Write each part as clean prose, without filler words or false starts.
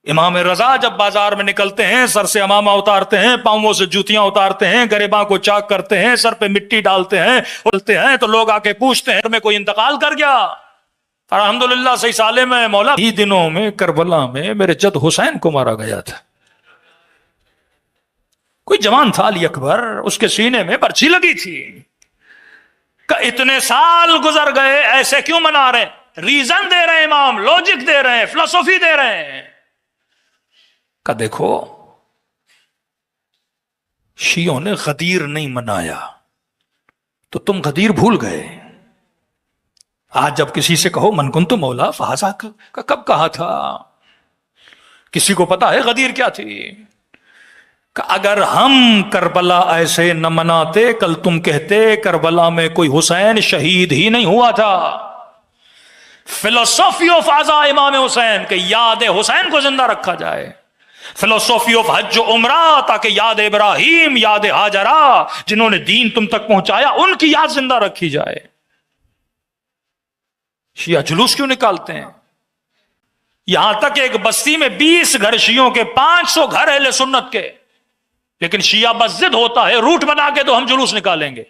امام رضا جب بازار میں نکلتے ہیں سر سے امامہ اتارتے ہیں، پاؤں سے جوتیاں اتارتے ہیں، گریباں کو چاک کرتے ہیں، سر پہ مٹی ڈالتے ہیں، بولتے ہیں تو لوگ آ کے پوچھتے ہیں میں کوئی انتقال کر گیا؟ الحمدللہ صحیح سالم ہے مولا، ہی دنوں میں کربلا میں میرے جد حسین کو مارا گیا تھا۔ کوئی جوان تھا علی اکبر، اس کے سینے میں برچھی لگی تھی کہ اتنے سال گزر گئے ایسے کیوں منا رہے ہیں؟ ریزن دے رہے ہیں امام، لوجک دے رہے ہیں، فلسفی دے رہے ہیں کہ دیکھو شیعوں نے غدیر نہیں منایا تو تم غدیر بھول گئے۔ آج جب کسی سے کہو من کنت مولا فہذا کا کب کہا تھا؟ کسی کو پتا ہے غدیر کیا تھی؟ کہ اگر ہم کربلا ایسے نہ مناتے کل تم کہتے کربلا میں کوئی حسین شہید ہی نہیں ہوا تھا۔ فلسفی آف عزا امام حسین کہ یاد حسین کو زندہ رکھا جائے، فلسفی آف حج و عمرہ تاکہ یاد ابراہیم، یاد ہاجرہ جنہوں نے دین تم تک پہنچایا ان کی یاد زندہ رکھی جائے۔ شیعہ جلوس کیوں نکالتے ہیں؟ یہاں تک ایک بستی میں 20 گھر شیعوں کے، 500 گھر اہل سنت کے، لیکن شیعہ بس ضد ہوتا ہے روٹ بنا کے تو ہم جلوس نکالیں گے،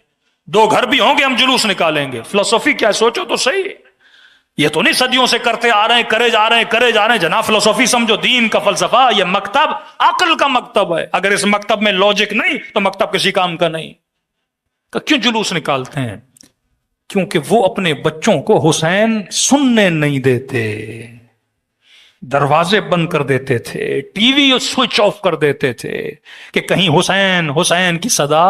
2 گھر بھی ہوں گے ہم جلوس نکالیں گے۔ فلسفی کیا سوچو تو صحیح، یہ تو نہیں صدیوں سے کرتے آ رہے ہیں، کرے جا رہے ہیں جناب۔ فلسفی سمجھو دین کا فلسفہ، یہ مکتب عقل کا مکتب ہے، اگر اس مکتب میں لاجک نہیں تو مکتب کسی کام کا نہیں۔ تو کیوں جلوس نکالتے ہیں؟ کیونکہ وہ اپنے بچوں کو حسین سننے نہیں دیتے، دروازے بند کر دیتے تھے، ٹی وی سوئچ آف کر دیتے تھے کہ کہیں حسین حسین کی صدا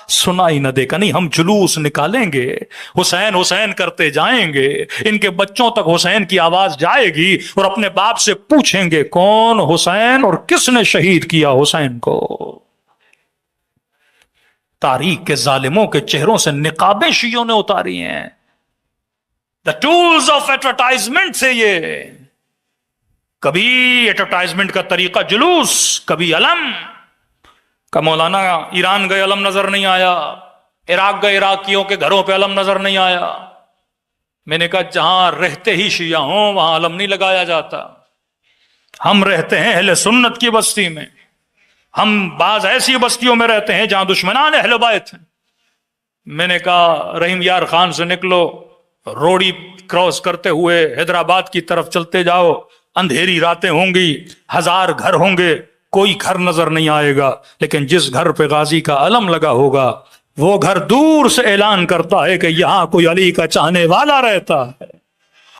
سنائی نہ دے۔ کہ نہیں ہم جلوس نکالیں گے، حسین حسین کرتے جائیں گے، ان کے بچوں تک حسین کی آواز جائے گی اور اپنے باپ سے پوچھیں گے کون حسین اور کس نے شہید کیا حسین کو۔ تاریخ کے ظالموں کے چہروں سے نقابیں شیعوں نے اتاری ہیں۔ دا ٹولز آف ایڈورٹائزمنٹ سے یہ، کبھی ایڈورٹائزمنٹ کا طریقہ جلوس، کبھی علم کا مولانا ایران گئے علم نظر نہیں آیا، عراق گئے عراقیوں کے گھروں پہ علم نظر نہیں آیا۔ میں نے کہا جہاں رہتے ہی شیعہ ہوں وہاں علم نہیں لگایا جاتا۔ ہم رہتے ہیں اہل سنت کی بستی میں، ہم بعض ایسی بستیوں میں رہتے ہیں جہاں دشمنان اہل بیت ہیں۔ میں نے کہا رحیم یار خان سے نکلو، روڑی کراس کرتے ہوئے حیدرآباد کی طرف چلتے جاؤ، اندھیری راتیں ہوں گی، 1000 گھر ہوں گے، کوئی گھر نظر نہیں آئے گا، لیکن جس گھر پہ غازی کا علم لگا ہوگا وہ گھر دور سے اعلان کرتا ہے کہ یہاں کوئی علی کا چاہنے والا رہتا ہے۔